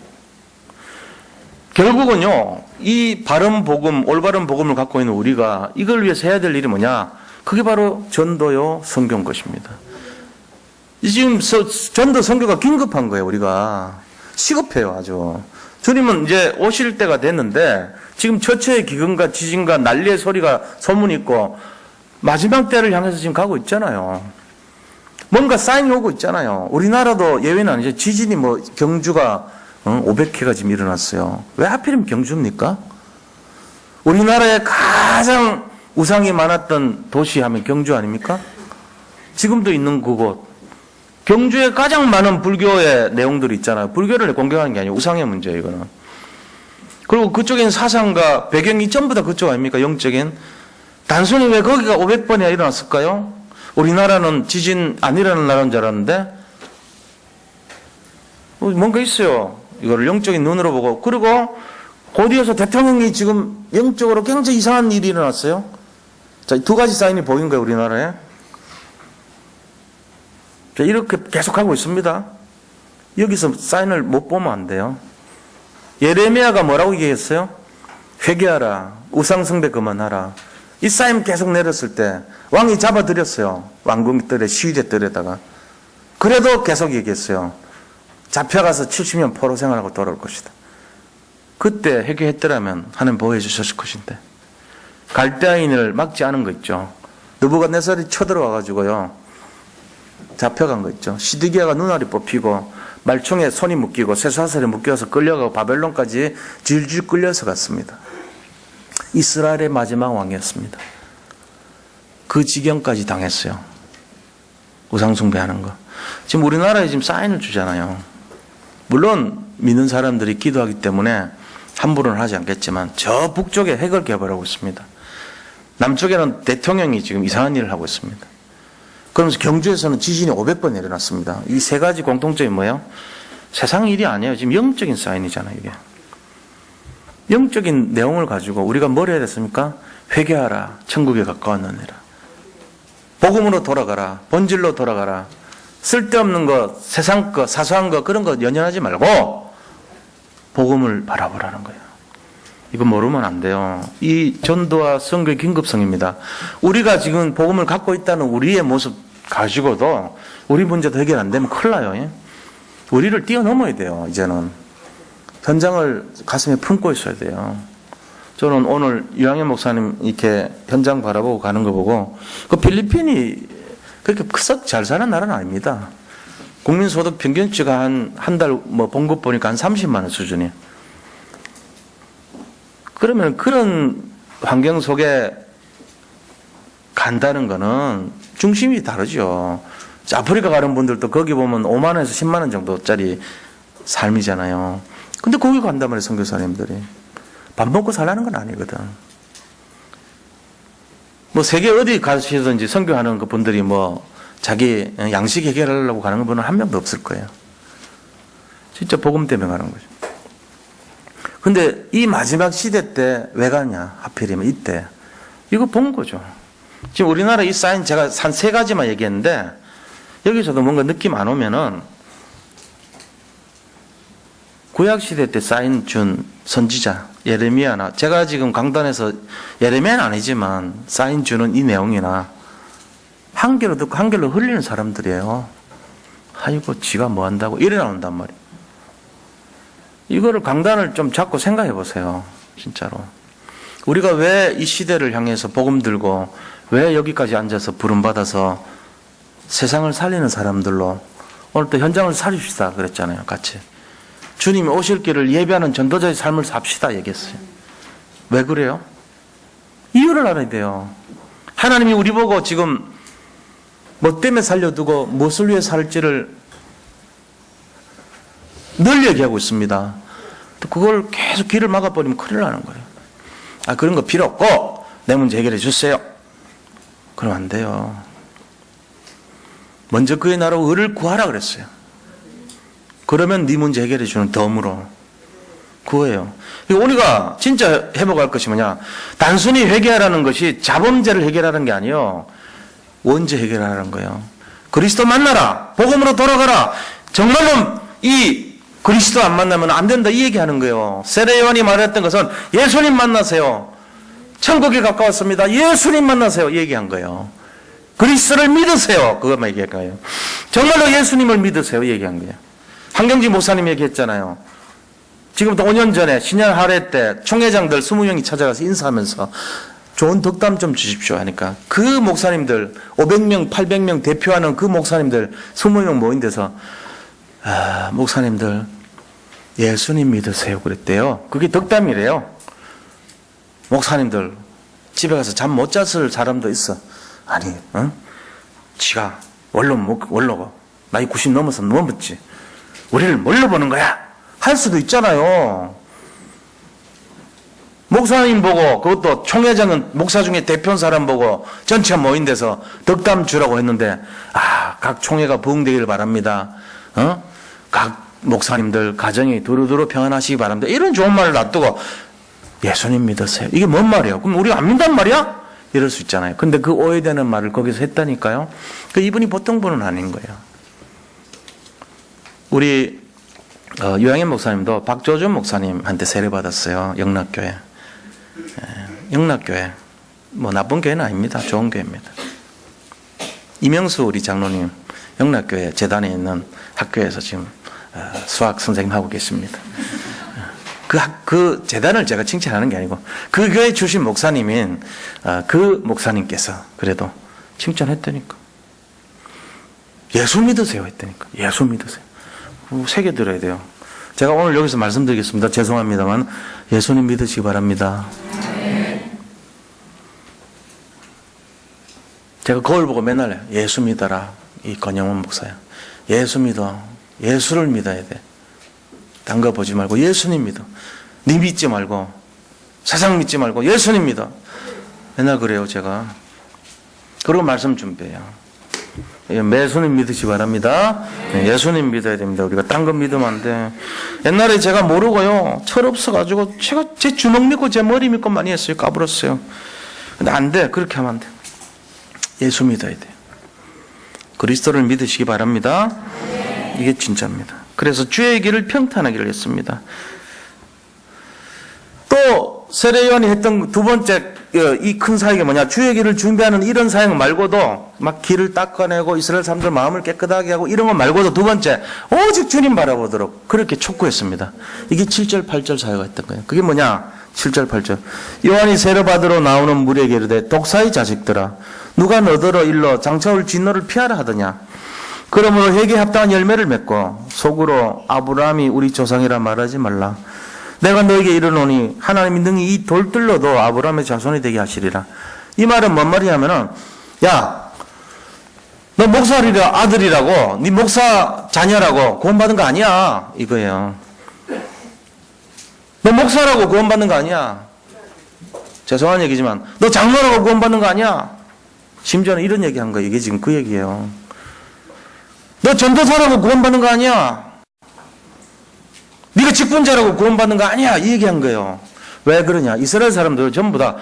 결국은요, 이 바른 복음, 올바른 복음을 갖고 있는 우리가 이걸 위해서 해야 될 일이 뭐냐? 그게 바로 전도요, 선교인 것입니다. 지금 전도 선교가 긴급한 거예요. 우리가 시급해요. 아주. 주님은 이제 오실 때가 됐는데 지금 처처의 기근과 지진과 난리의 소리가 소문이 있고 마지막 때를 향해서 지금 가고 있잖아요. 뭔가 사인이 오고 있잖아요. 우리나라도 예외는 아니죠. 지진이 경주가 500회가 지금 일어났어요. 왜 하필이면 경주입니까? 우리나라에 가장 우상이 많았던 도시 하면 경주 아닙니까? 지금도 있는 그곳. 경주에 가장 많은 불교의 내용들이 있잖아요. 불교를 공격하는 게 아니고 우상의 문제예요, 이거는. 그리고 그쪽엔 사상과 배경이 전부 다 그쪽 아닙니까? 영적인. 단순히 왜 거기가 500번이나 일어났을까요? 우리나라는 지진 안 일어나는 나라인 줄 알았는데 뭔가 있어요. 이거를 영적인 눈으로 보고. 그리고 곧이어서 대통령이 지금 영적으로 굉장히 이상한 일이 일어났어요. 자, 두 가지 사인이 보인 거예요, 우리나라에. 자, 이렇게 계속하고 있습니다. 여기서 사인을 못 보면 안 돼요. 예레미야가 뭐라고 얘기했어요? 회개하라. 우상숭배 그만하라. 이 사인 계속 내렸을 때 왕이 잡아들였어요. 왕궁들의 시위대들에다가. 그래도 계속 얘기했어요. 잡혀가서 70년 포로 생활하고 돌아올 것이다. 그때 회개했더라면 하나님 보호해 주셨을 것인데. 갈대아인을 막지 않은 거 있죠. 느부갓네살이 쳐들어와가지고요. 잡혀간 거 있죠. 시드기야가 눈알이 뽑히고 말총에 손이 묶이고 쇠사슬에 묶여서 끌려가고 바벨론까지 질질 끌려서 갔습니다. 이스라엘의 마지막 왕이었습니다. 그 지경까지 당했어요. 우상숭배하는 거. 지금 우리나라에 지금 사인을 주잖아요. 물론 믿는 사람들이 기도하기 때문에 함부로는 하지 않겠지만 저 북쪽에 핵을 개발하고 있습니다. 남쪽에는 대통령이 지금 이상한 일을 하고 있습니다. 그러면서 경주에서는 지진이 500번 일어났습니다. 이 세 가지 공통점이 뭐예요? 세상 일이 아니에요. 지금 영적인 사인이잖아요, 이게. 영적인 내용을 가지고 우리가 뭘 해야 됐습니까? 회개하라. 천국에 가까웠느니라. 복음으로 돌아가라. 본질로 돌아가라. 쓸데없는 것, 세상 것, 사소한 것, 그런 것 연연하지 말고 복음을 바라보라는 거예요. 이거 모르면 안 돼요. 이 전도와 선교의 긴급성입니다. 우리가 지금 복음을 갖고 있다는 우리의 모습 가지고도 우리 문제도 해결 안 되면 큰일 나요. 예? 우리를 뛰어넘어야 돼요. 이제는 현장을 가슴에 품고 있어야 돼요. 저는 오늘 유양현 목사님 이렇게 현장 바라보고 가는 거 보고 그 필리핀이 그렇게 썩 잘 사는 나라는 아닙니다. 국민소득 평균치가 한 달 뭐 본 것 보니까 한 30만 원 수준이에요. 그러면 그런 환경 속에 간다는 거는 중심이 다르죠. 아프리카 가는 분들도 거기 보면 5만 원에서 10만 원 정도짜리 삶이잖아요. 근데 거기 간단 말이에요, 선교사님들이. 밥 먹고 살라는 건 아니거든. 뭐 세계 어디 가시든지 선교하는 그 분들이 뭐 자기 양식 해결하려고 가는 분은 한 명도 없을 거예요. 진짜 복음 때문에 가는 거죠. 근데 이 마지막 시대 때 왜 가냐? 하필이면 이때. 이거 본 거죠. 지금 우리나라 이 사인 제가 한 3가지만 얘기했는데 여기서도 뭔가 느낌 안 오면은 구약시대 때 사인 준 선지자 예레미야나 제가 지금 강단에서 예레미야는 아니지만 사인 주는 이 내용이나 한결로 듣고 한결로 흘리는 사람들이에요. 아이고 지가 뭐 한다고 이래 나온단 말이에요. 이거를 강단을 좀 잡고 생각해 보세요. 진짜로. 우리가 왜 이 시대를 향해서 복음 들고 왜 여기까지 앉아서 부름받아서 세상을 살리는 사람들로 오늘 또 현장을 살립시다 그랬잖아요. 같이. 주님이 오실 길을 예비하는 전도자의 삶을 삽시다 얘기했어요. 왜 그래요? 이유를 알아야 돼요. 하나님이 우리 보고 지금 뭐 때문에 살려두고 무엇을 위해 살지를 늘 얘기하고 있습니다. 그걸 계속 길을 막아버리면 큰일 나는 거예요. 아, 그런 거 필요 없고 내 문제 해결해 주세요. 그러면 안 돼요. 먼저 그의 나라와 의를 구하라 그랬어요. 그러면 네 문제 해결해 주는 덤으로 그거예요. 우리가 진짜 회복할 것이 뭐냐? 단순히 회개하라는 것이 자범죄를 해결하는 게 아니에요. 원죄 해결하라는 거예요. 그리스도 만나라. 복음으로 돌아가라. 정말로 이 그리스도 안 만나면 안 된다 이 얘기하는 거예요. 세례 요한이 말했던 것은 예수님 만나세요. 천국이 가까웠습니다. 예수님 만나세요. 이 얘기한 거예요. 그리스도를 믿으세요. 그것만 얘기할 거예요. 정말로 예수님을 믿으세요. 이 얘기한 거예요. 한경지 목사님 얘기했잖아요. 지금부터 5년 전에 신년 할애 때 총회장들 20명이 찾아가서 인사하면서 좋은 덕담 좀 주십시오 하니까 그 목사님들 500명 800명 대표하는 그 목사님들 20명 모인 데서 목사님들 예수님 믿으세요 그랬대요. 그게 덕담이래요. 목사님들 집에 가서 잠 못 잤을 사람도 있어. 아니 지가 원로고 나이 90 넘어서 넘었지 우리를 뭘로 보는 거야 할 수도 있잖아요. 목사님 보고 그것도 총회장은 목사 중에 대표한 사람 보고 전체 모인 데서 덕담 주라고 했는데 각 총회가 부흥되기를 바랍니다. 각 목사님들 가정이 두루두루 평안하시기 바랍니다. 이런 좋은 말을 놔두고 예수님 믿으세요. 이게 뭔 말이에요? 그럼 우리가 안 믿단 말이야? 이럴 수 있잖아요. 근데 그 오해되는 말을 거기서 했다니까요. 이분이 보통 분은 아닌 거예요. 우리 유양현 목사님도 박조준 목사님한테 세례받았어요. 영락교회. 영락교회. 뭐 나쁜 교회는 아닙니다. 좋은 교회입니다. 이명수 우리 장로님 영락교회 재단에 있는 학교에서 지금 수학 선생님 하고 계십니다. 그 재단을 제가 칭찬하는 게 아니고 그 교회 출신 목사님인 그 목사님께서 그래도 칭찬했다니까. 예수 믿으세요 했다니까. 예수 믿으세요. 새겨 들어야 돼요. 제가 오늘 여기서 말씀드리겠습니다. 죄송합니다만 예수님 믿으시기 바랍니다. 제가 거울 보고 맨날 예수 믿어라. 이 권영원 목사야. 예수 믿어. 예수를 믿어야 돼. 딴 거 보지 말고 예수님 믿어. 네 믿지 말고 세상 믿지 말고 예수님 믿어. 맨날 그래요 제가. 그리고 말씀 준비해요. 예수님 믿으시 바랍니다. 예수님 믿어야 됩니다. 우리가 딴 거 믿으면 안 돼. 옛날에 제가 모르고요 철없어가지고 제가 제 주먹 믿고 제 머리 믿고 많이 했어요. 까불었어요. 근데 안 돼. 그렇게 하면 안 돼. 예수 믿어야 돼. 그리스도를 믿으시기 바랍니다. 이게 진짜입니다. 그래서 주의 길을 평탄하기를 했습니다. 또 세례 요한이 했던 두 번째 이 큰 사역이 뭐냐? 주의 길을 준비하는 이런 사역 말고도 막 길을 닦아내고 이스라엘 사람들 마음을 깨끗하게 하고 이런 거 말고도 두 번째 오직 주님 바라보도록 그렇게 촉구했습니다. 이게 7절 8절 사역을 했던 거예요. 그게 뭐냐? 7절 8절. 요한이 세례받으러 나오는 무리에게 이르되 독사의 자식들아 누가 너더러 일러 장차올 진노를 피하라 하더냐. 그러므로 회개에 합당한 열매를 맺고 속으로 아브라함이 우리 조상이라 말하지 말라. 내가 너에게 이르노니 하나님이 능히 이 돌들로도 아브라함의 자손이 되게 하시리라. 이 말은 뭔 말이냐면은 야, 너 목사리라 아들이라고 네 목사 자녀라고 구원받은 거 아니야 이거예요. 너 목사라고 구원받는 거 아니야. 죄송한 얘기지만 너 장로라고 구원받는 거 아니야. 심지어는 이런 얘기한 거예요. 이게 지금 그 얘기예요. 너 전도사라고 구원받는 거 아니야. 네가 직분자라고 구원받는 거 아니야. 이 얘기한 거예요. 왜 그러냐. 이스라엘 사람들 전부 다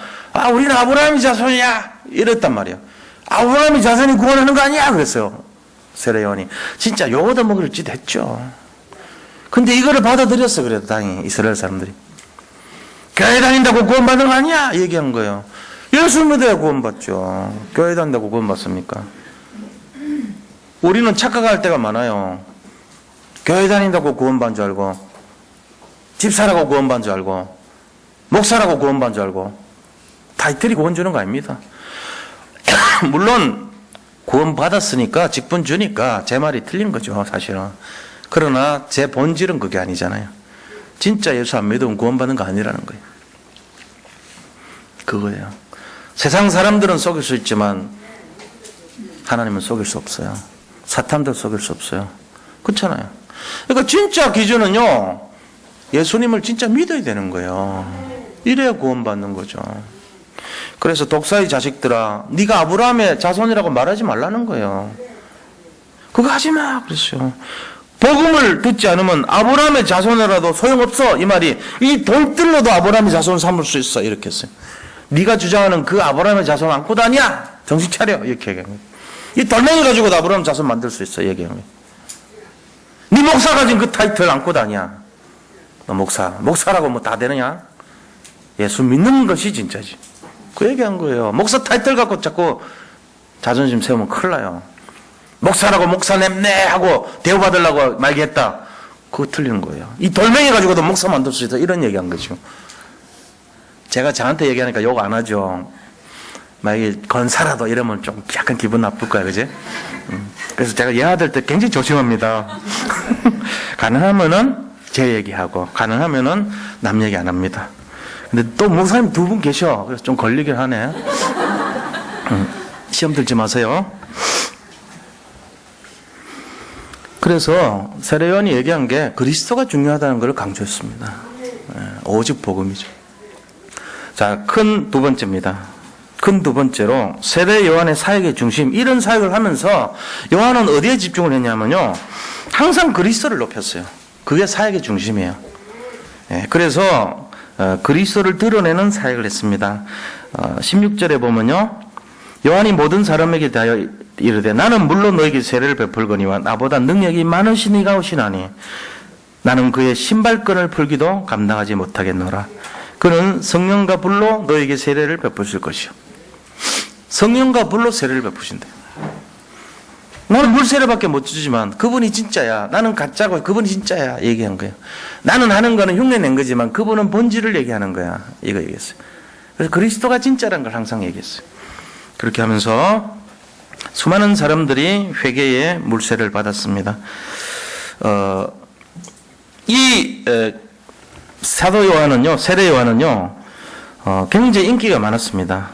우리는 아브라함의 자손이야 이랬단 말이야. 아브라함의 자손이 구원하는 거 아니야 그랬어요. 세례 요한이. 진짜 요거도 먹을 짓 했죠. 근데 이거를 받아들였어. 그래도 다행히 이스라엘 사람들이. 교회 다닌다고 구원받는 거 아니야 얘기한 거예요. 예수 믿어야 구원받죠. 교회 다닌다고 구원받습니까? 우리는 착각할 때가 많아요. 교회 다닌다고 구원받은 줄 알고, 집사라고 구원받은 줄 알고, 목사라고 구원받은 줄 알고, 타이틀이 구원 주는 거 아닙니다. 물론 구원받았으니까 직분 주니까 제 말이 틀린 거죠 사실은. 그러나 제 본질은 그게 아니잖아요. 진짜 예수 안 믿으면 구원받는 거 아니라는 거예요. 그거예요. 세상 사람들은 속일 수 있지만 하나님은 속일 수 없어요. 사탄도 속일 수 없어요. 그렇잖아요. 그러니까 진짜 기준은요, 예수님을 진짜 믿어야 되는 거예요. 이래야 구원받는 거죠. 그래서 독사의 자식들아 네가 아브라함의 자손이라고 말하지 말라는 거예요. 그거 하지 마 그랬어요. 복음을 듣지 않으면 아브라함의 자손이라도 소용없어. 이 말이 이 돌들로도 아브라함의 자손을 삼을 수 있어 이렇게 했어요. 네가 주장하는 그 아브라함의 자손 안고 다녀 정신 차려 이렇게 얘기합니다. 이 돌멩이 가지고도 아브라함 자손 만들 수 있어 얘기합니다. 네 목사 가진 그 타이틀 안고 다녀. 너 목사라고 뭐 다 되느냐? 예수 믿는 것이 진짜지. 그 얘기한 거예요. 목사 타이틀 갖고 자꾸 자존심 세우면 큰일 나요. 목사라고 목사 냅네 하고 대우받으려고 말겠다. 그거 틀리는 거예요. 이 돌멩이 가지고도 목사 만들 수 있다. 이런 얘기한 거죠. 제가 저한테 얘기하니까 욕 안 하죠. 만약에 건사라도 이러면 좀 약간 기분 나쁠 거야, 그지? 그래서 제가 얘기할 때 굉장히 조심합니다. 가능하면은 제 얘기하고, 가능하면은 남 얘기 안 합니다. 근데 또 목사님 두 분 계셔. 그래서 좀 걸리긴 하네. 시험 들지 마세요. 그래서 세례 요한이 얘기한 게 그리스도가 중요하다는 걸 강조했습니다. 오직 복음이죠. 자, 큰 두 번째입니다. 큰 두 번째로 세례 요한의 사역의 중심, 이런 사역을 하면서 요한은 어디에 집중을 했냐면요, 항상 그리스도를 높였어요. 그게 사역의 중심이에요. 그래서 그리스도를 드러내는 사역을 했습니다. 16절에 보면요, 요한이 모든 사람에게 대하여 이르되 나는 물론 너에게 세례를 베풀거니와 나보다 능력이 많으신 이가 오시나니 나는 그의 신발끈을 풀기도 감당하지 못하겠노라. 그는 성령과 불로 너에게 세례를 베푸실 것이요. 성령과 불로 세례를 베푸신대. 나는 물 세례밖에 못 주지만 그분이 진짜야. 나는 가짜고 그분이 진짜야. 얘기한 거예요. 나는 하는 거는 흉내 낸 거지만 그분은 본질을 얘기하는 거야. 이거 얘기했어요. 그래서 그리스도가 진짜라는 걸 항상 얘기했어요. 그렇게 하면서 수많은 사람들이 회개의 물세를 받았습니다. 사도 요한은요, 세례 요한은요, 굉장히 인기가 많았습니다.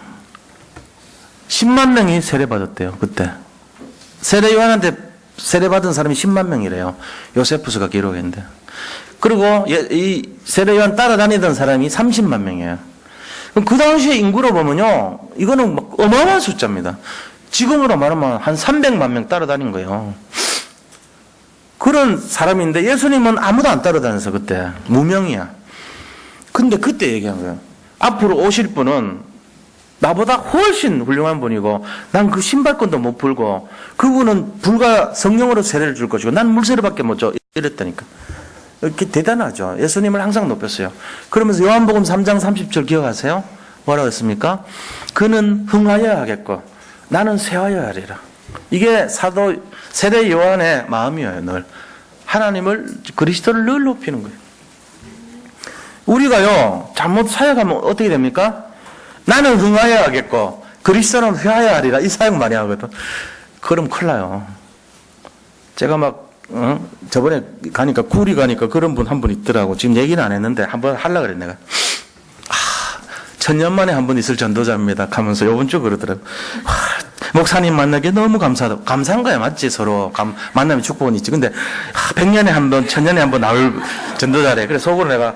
10만 명이 세례받았대요, 그때. 세례 요한한테 세례받은 사람이 10만 명이래요. 요세푸스가 기록했는데. 그리고 이 세례 요한 따라다니던 사람이 30만 명이에요. 그럼 그 당시에 인구로 보면요, 이거는 막 어마어마한 숫자입니다. 지금으로 말하면 한 300만 명 따라다닌 거예요. 그런 사람인데 예수님은 아무도 안 따라다녔어, 그때. 무명이야. 근데 그때 얘기한 거예요. 앞으로 오실 분은 나보다 훨씬 훌륭한 분이고, 난 그 신발끈도 못 풀고, 그분은 불과 성령으로 세례를 줄 것이고, 난 물세례밖에 못 줘. 이랬다니까. 이렇게 대단하죠. 예수님을 항상 높였어요. 그러면서 요한복음 3장 30절 기억하세요? 뭐라고 했습니까? 그는 흥하여야 하겠고, 나는 쇠하여야 하리라. 이게 세례 요한의 마음이에요, 늘. 하나님을, 그리스도를 늘 높이는 거예요. 우리가요, 잘못 사역하면 어떻게 됩니까? 나는 흥하여야겠고, 그리스도는 회하여야 이 사역 많이 하거든. 그럼 큰일 나요. 제가 저번에 가니까, 구리 가니까 그런 분 한 분 있더라고. 지금 얘기는 안 했는데, 한번 하려고 그랬 내가. 천년 만에 한 번 있을 전도자입니다. 하면서 요번 주 그러더라고. 목사님 만나기 너무 감사하다. 감사한 거야, 맞지? 서로. 만나면 축복은 있지. 근데, 100년에 한 번, 1000년에 한 번 나올 전도자래. 그래서 속으로 내가,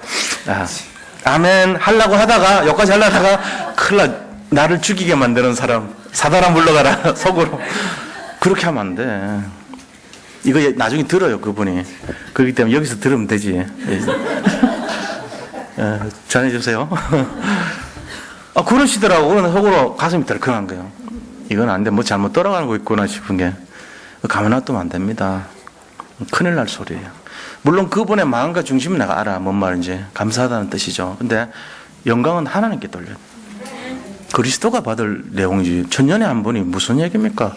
아멘 하려고 하다가, 여기까지 하려다가, 큰일 나, 나를 죽이게 만드는 사람, 사단아 물러가라. 속으로. 그렇게 하면 안 돼. 이거 나중에 들어요, 그분이. 그렇기 때문에 여기서 들으면 되지. 전해주세요. 그러시더라고. 그러면 속으로 가슴이 덜컹한 거예요. 이건 안 돼. 뭐 잘못 돌아가는 거 있구나 싶은 게. 가만 놔두면 안 됩니다. 큰일 날 소리예요. 물론 그분의 마음과 중심은 내가 알아. 뭔 말인지. 감사하다는 뜻이죠. 근데 영광은 하나님께 돌려요. 그리스도가 받을 내용이지. 천년에 한 번이 무슨 얘기입니까?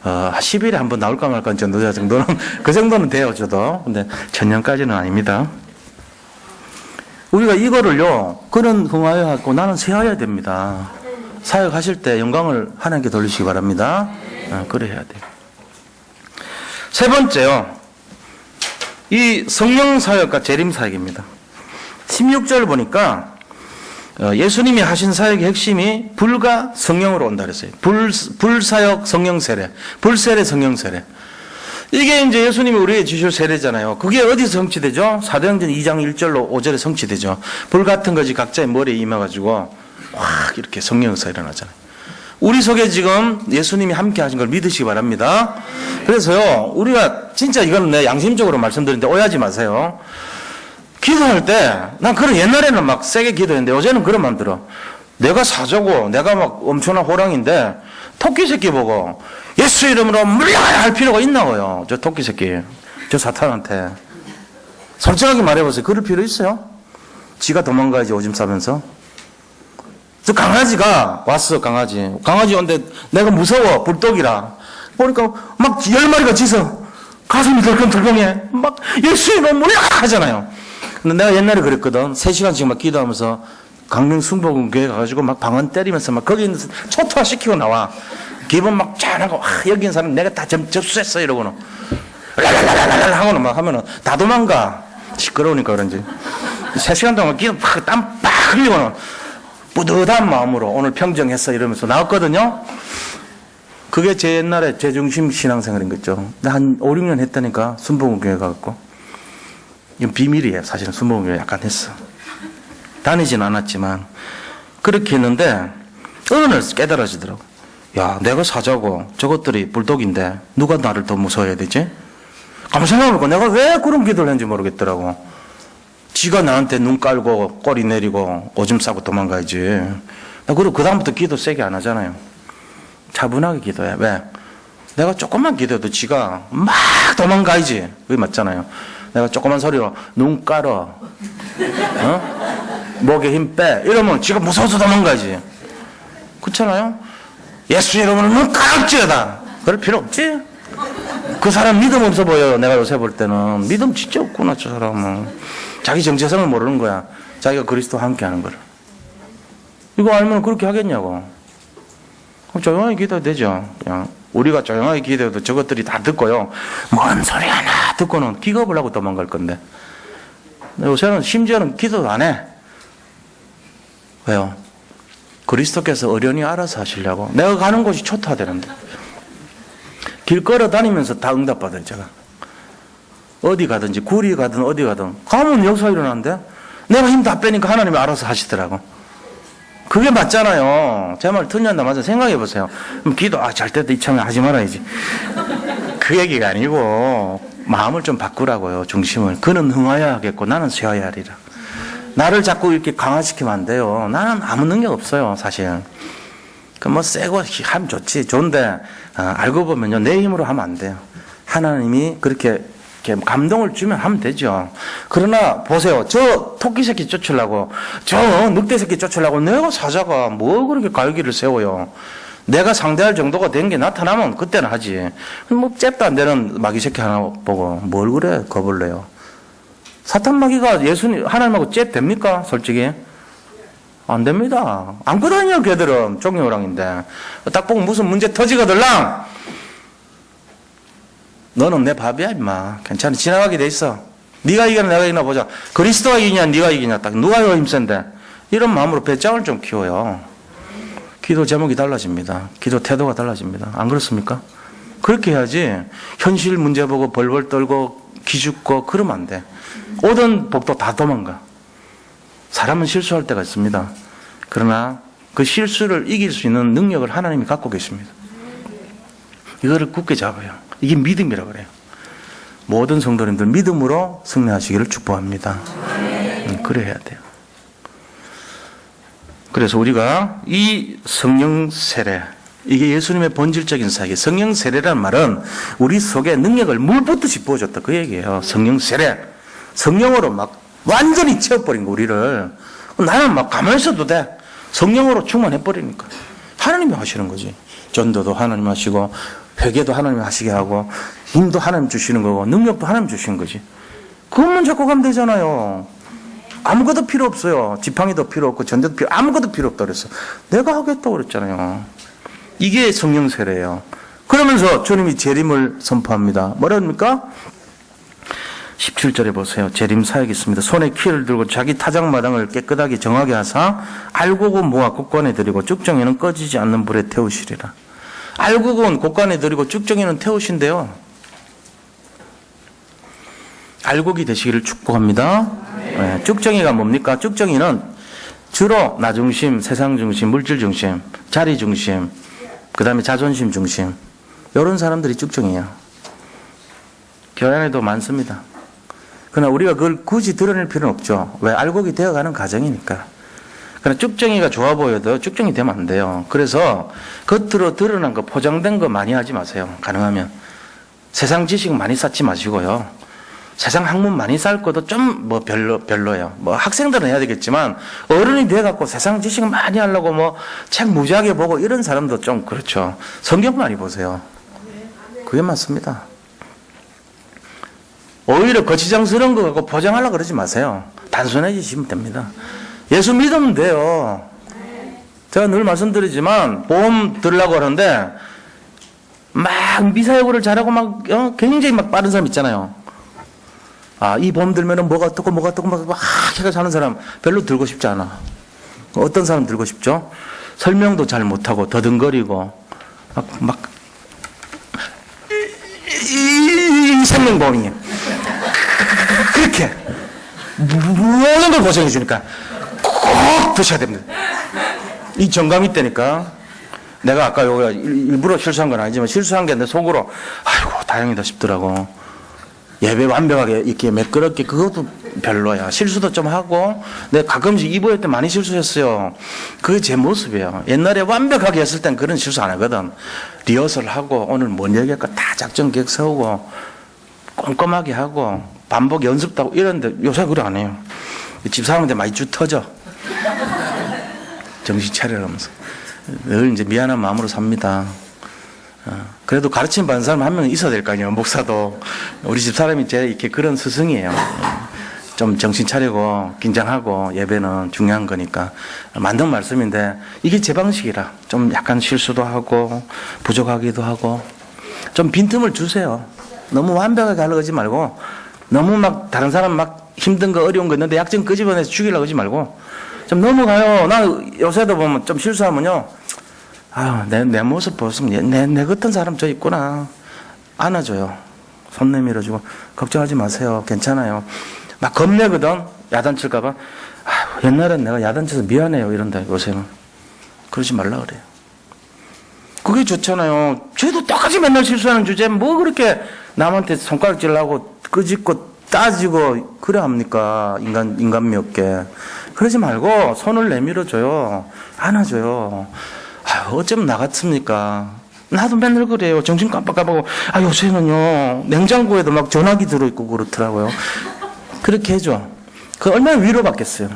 10일에 한 번 나올까 말까 전도자 정도는, 그 정도는 돼요, 저도. 근데 천년까지는 아닙니다. 우리가 이거를요, 그런 흥하여 하고 나는 쇠하여야 됩니다. 사역하실 때 영광을 하나님께 돌리시기 바랍니다. 그래 해야 돼요. 세 번째요, 이 성령 사역과 재림 사역입니다. 16절 보니까 예수님이 하신 사역의 핵심이 불과 성령으로 온다 그랬어요. 불사역 성령 세례, 불세례 성령 세례. 이게 이제 예수님이 우리에게 주실 세례잖아요. 그게 어디서 성취되죠? 사도행전 2장 1절로 5절에 성취되죠. 불 같은 것이 각자의 머리에 임해가지고 확 이렇게 성령사 일어나잖아요. 우리 속에 지금 예수님이 함께 하신 걸 믿으시기 바랍니다. 그래서요, 우리가 진짜 이거는 내 양심적으로 말씀드리는데 오해하지 마세요. 기도할 때, 난 그런 옛날에는 막 세게 기도했는데 요새는 그런 마음 들어. 내가 사자고, 내가 막 엄청난 호랑인데, 토끼 새끼 보고, 예수 이름으로 물러가야 할 필요가 있나고요. 저 토끼 새끼. 저 사탄한테. 솔직하게 말해보세요. 그럴 필요 있어요? 지가 도망가야지, 오줌 싸면서. 저 강아지가 왔어, 강아지. 강아지 온데 내가 무서워, 불독이라. 보니까 막 10마리가 짖어. 가슴이 덜컹덜컹해. 막 예수 이름 물러가! 하잖아요. 근데 내가 옛날에 그랬거든. 3시간씩 막 기도하면서 강릉 순복음교회 가가지고 막 방언 때리면서 막 거기 있는 초토화 시키고 나와. 기분 막 짠하고, 여기 있는 사람 내가 다 접수했어, 이러고는. 랄랄랄랄 하고는 막 하면은 다 도망가. 시끄러우니까 그런지. 3시간 동안 기도 땀 빡 흘리고는 뿌듯한 마음으로 오늘 평정했어, 이러면서 나왔거든요. 그게 제 옛날에 제 중심 신앙생활인 거죠. 한 5, 6년 했다니까, 순복음교회 가갖고. 이건 비밀이에요. 사실은 순복음교회 약간 했어. 다니진 않았지만. 그렇게 했는데, 어느 날 깨달아지더라고. 야, 내가 사자고 저것들이 불독인데 누가 나를 더 무서워해야 되지? 가만 생각해보니까 내가 왜 그런 기도를 했는지 모르겠더라고. 지가 나한테 눈 깔고 꼬리 내리고 오줌 싸고 도망가야지. 나 그리고 그 다음부터 기도 세게 안 하잖아요. 차분하게 기도해. 왜? 내가 조금만 기도해도 지가 막 도망가야지. 그게 맞잖아요. 내가 조그만 소리로 눈 깔어, 목에 힘 빼, 이러면 지가 무서워서 도망가야지. 그렇잖아요? 예수 이름으로 눈 깔지어다. 그럴 필요 없지. 그 사람 믿음 없어 보여요. 내가 요새 볼 때는 믿음 진짜 없구나. 저 사람은 자기 정체성을 모르는 거야. 자기가 그리스도와 함께 하는 거를. 이거 알면 그렇게 하겠냐고. 그럼 조용하게 기도해도 되죠. 그냥 우리가 조용하게 기도해도 저것들이 다 듣고요, 뭔 소리 하나 듣고는 기겁을 하고 도망갈 건데, 요새는 심지어는 기도도 안 해. 왜요? 그리스도께서 어련히 알아서 하시려고. 내가 가는 곳이 초토화되는데. 길 걸어 다니면서 다 응답받아요, 제가. 어디 가든지, 구리 가든 어디 가든. 가면 역사 일어나는데, 내가 힘 다 빼니까 하나님이 알아서 하시더라고. 그게 맞잖아요. 제 말 틀렸나 맞아. 생각해 보세요. 기도, 잘 때도 이참에 하지 말아야지. 그 얘기가 아니고, 마음을 좀 바꾸라고요, 중심을. 그는 흥하여야 하겠고, 나는 쇠하여야 하리라. 나를 자꾸 이렇게 강화시키면 안 돼요. 나는 아무 능력 없어요, 사실. 뭐 세고 하면 좋지. 좋은데, 알고 보면요, 내 힘으로 하면 안 돼요. 하나님이 그렇게 감동을 주면 하면 되죠. 그러나 보세요. 저 토끼 새끼 쫓으려고, 저 늑대 새끼 쫓으려고 내가 사자가 뭐 그렇게 갈기를 세워요. 내가 상대할 정도가 된 게 나타나면 그때는 하지. 뭐 잽도 안 되는 마귀 새끼 하나 보고 뭘 그래 겁을 내요. 사탄 마귀가 예수님, 하나님하고 잽 됩니까? 솔직히. 안 됩니다. 안 거다녀, 걔들은. 종려오랑인데. 딱 보고 무슨 문제 터지거들랑. 너는 내 밥이야, 임마. 괜찮아. 지나가게 돼 있어. 네가 이기나 내가 이기나 보자. 그리스도가 이기냐, 네가 이기냐. 딱 누가 힘센데. 이런 마음으로 배짱을 좀 키워요. 기도 제목이 달라집니다. 기도 태도가 달라집니다. 안 그렇습니까? 그렇게 해야지 현실 문제 보고 벌벌 떨고 기죽고 그러면 안 돼. 오던 복도 다 도망가. 사람은 실수할 때가 있습니다. 그러나 그 실수를 이길 수 있는 능력을 하나님이 갖고 계십니다. 이거를 굳게 잡아요. 이게 믿음이라고 그래요. 모든 성도님들 믿음으로 승리하시기를 축복합니다. 그래 해야 돼요. 그래서 우리가 이 성령 세례, 이게 예수님의 본질적인 사역. 성령 세례라는 말은 우리 속에 능력을 물붓듯이 부어줬다 그 얘기예요. 성령 세례. 성령으로 막 완전히 채워버린 거 우리를. 나는 막 가만히 있어도 돼. 성령으로 충만해버리니까. 하나님이 하시는 거지. 전도도 하나님 하시고 회개도 하나님 하시게 하고 힘도 하나님 주시는 거고 능력도 하나님 주시는 거지. 그것만 잡고 가면 되잖아요. 아무것도 필요 없어요. 지팡이도 필요 없고 전도도 필요 아무것도 필요 없다 그랬어. 내가 하겠다고 그랬잖아요. 이게 성령 세례예요. 그러면서 주님이 재림을 선포합니다. 뭐랍니까? 17절에 보세요. 재림 사역이 있습니다. 손에 키를 들고 자기 타작마당을 깨끗하게 정하게 하사 알곡은 모아 곳간에 들이고 쭉정이는 꺼지지 않는 불에 태우시리라. 알곡은 곳간에 들이고 쭉정이는 태우신대요. 알곡이 되시기를 축복합니다. 네, 쭉정이가 뭡니까? 쭉정이는 주로 나 중심, 세상 중심, 물질 중심, 자리 중심, 그 다음에 자존심 중심, 이런 사람들이 쭉정이에요. 교회 안에도 많습니다. 그러나 우리가 그걸 굳이 드러낼 필요는 없죠. 왜? 알곡이 되어가는 과정이니까. 그러나 쭉정이가 좋아 보여도 쭉정이 되면 안 돼요. 그래서 겉으로 드러난 거, 포장된 거 많이 하지 마세요. 가능하면. 세상 지식 많이 쌓지 마시고요. 세상 학문 많이 쌓을 것도 좀 뭐 별로예요. 뭐 학생들은 해야 되겠지만 어른이 돼갖고 세상 지식 많이 하려고 뭐 책 무지하게 보고 이런 사람도 좀 그렇죠. 성경 많이 보세요. 그게 맞습니다. 오히려 거치장스러운 거 갖고 포장하려고 그러지 마세요. 단순해지시면 됩니다. 예수 믿으면 돼요. 제가 늘 말씀드리지만 보험 들으려고 하는데 막 미사여구를 잘하고 막 굉장히 막 빠른 사람 있잖아요. 아, 이 보험 들면은 뭐가 어떻고 막 해가 사는 사람 별로 들고 싶지 않아. 어떤 사람 들고 싶죠? 설명도 잘 못하고 더듬거리고 막 이 생명보험이에요. 그렇게 모든 걸 보장해 주니까 꼭 드셔야 됩니다. 이 정감이 때니까 내가 아까 요거 일부러 실수한 건 아니지만 실수한 게 내 속으로 아이고 다행이다 싶더라고. 예배 완벽하게 이렇게 매끄럽게 그것도 별로야. 실수도 좀 하고 내가 가끔씩 이보일 때 많이 실수했어요. 그게 제 모습이에요. 옛날에 완벽하게 했을 땐 그런 실수 안 하거든. 리허설 하고 오늘 뭔 얘기할까 다 작전 계획 세우고 꼼꼼하게 하고 반복 연습도 하고 이런데 요새 그래 안 해요. 집사람한테 많이 쭉 터져. 정신 차리라면서 늘 이제 미안한 마음으로 삽니다. 그래도 가르침 받는 사람 한 명은 있어야 될 거 아니에요. 목사도. 우리 집 사람이 제 이렇게 그런 스승이에요. 좀 정신 차리고 긴장하고 예배는 중요한 거니까 맞는 말씀인데 이게 제 방식이라 좀 약간 실수도 하고 부족하기도 하고 좀 빈틈을 주세요. 너무 완벽하게 하려고 하지 말고 너무 막 다른 사람 막 힘든 거 어려운 거 있는데 약점 끄집어내서 죽이려고 하지 말고 좀 넘어가요. 나 요새도 보면 좀 실수하면요. 아유, 내 모습 보시면 내 같은 사람 저 있구나. 안아줘요. 손 내밀어주고 걱정하지 마세요. 괜찮아요. 막 겁내거든. 야단칠까봐. 아유, 옛날엔 내가 야단쳐서 미안해요. 이런데 요새는 그러지 말라 그래요. 그게 좋잖아요. 쟤도 똑같이 맨날 실수하는 주제에 뭐 그렇게 남한테 손가락질하고 끄집고 따지고 그래 합니까? 인간미 없게. 그러지 말고 손을 내밀어줘요. 안아줘요. 아유, 어쩌면 나 같습니까? 나도 맨날 그래요. 정신 깜빡깜빡하고. 아, 요새는요, 냉장고에도 막 전화기 들어있고 그렇더라고요. 그렇게 해줘. 그 얼마나 위로받겠어요.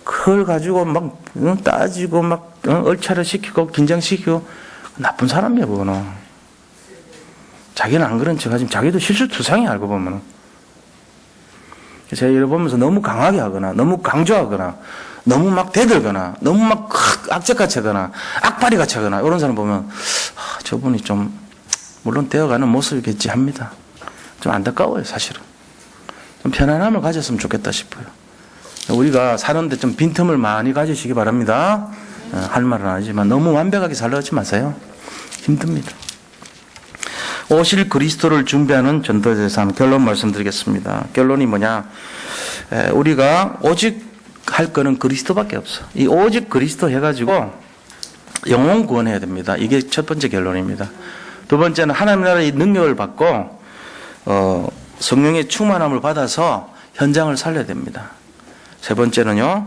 그걸 가지고 막 따지고 막 얼차려 시키고 긴장시키고 나쁜 사람이야, 그거는. 자기는 안 그런 척 하지만 자기도 실수투성이 알고 보면은. 제가 이걸 보면서 너무 강하게 하거나 너무 강조하거나 너무 막 대들거나 너무 막 악재같이 하거나 악바리같이 하거나 이런 사람 보면 저분이 좀 물론 되어가는 모습이겠지 합니다. 좀 안타까워요, 사실은. 좀 편안함을 가졌으면 좋겠다 싶어요. 우리가 사는데 좀 빈틈을 많이 가지시기 바랍니다. 할 말은 아니지만 너무 완벽하게 살려지 마세요. 힘듭니다. 오실 그리스도를 준비하는 전도자의 삶, 결론 말씀드리겠습니다. 결론이 뭐냐? 우리가 오직 할 거는 그리스도밖에 없어. 이 오직 그리스도 해가지고 영혼 구원해야 됩니다. 이게 첫 번째 결론입니다. 두 번째는 하나님 나라의 능력을 받고 성령의 충만함을 받아서 현장을 살려야 됩니다. 세 번째는요,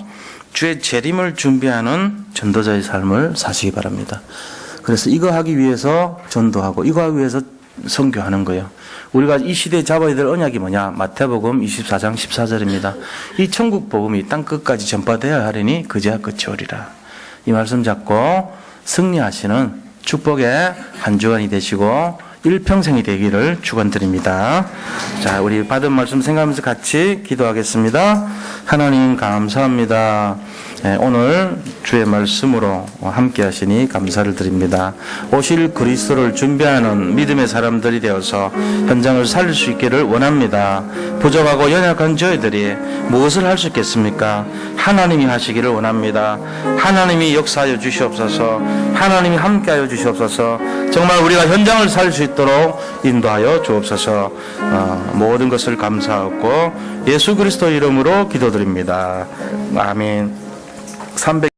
주의 재림을 준비하는 전도자의 삶을 사시기 바랍니다. 그래서 이거 하기 위해서 전도하고 이거 하기 위해서 선교하는 거예요. 우리가 이 시대에 잡아야 될 언약이 뭐냐? 마태복음 24장 14절입니다. 이 천국 복음이 땅 끝까지 전파되어야 하리니 그제야 끝이 오리라. 이 말씀 잡고 승리하시는 축복의 한 주간이 되시고 일평생이 되기를 축원드립니다. 자, 우리 받은 말씀 생각하면서 같이 기도하겠습니다. 하나님 감사합니다. 오늘 주의 말씀으로 함께 하시니 감사를 드립니다. 오실 그리스도를 준비하는 믿음의 사람들이 되어서 현장을 살릴 수 있기를 원합니다. 부족하고 연약한 저희들이 무엇을 할 수 있겠습니까? 하나님이 하시기를 원합니다. 하나님이 역사하여 주시옵소서. 하나님이 함께하여 주시옵소서. 정말 우리가 현장을 살릴 수 있도록 인도하여 주옵소서. 모든 것을 감사하고 예수 그리스도 이름으로 기도드립니다. 아멘. 300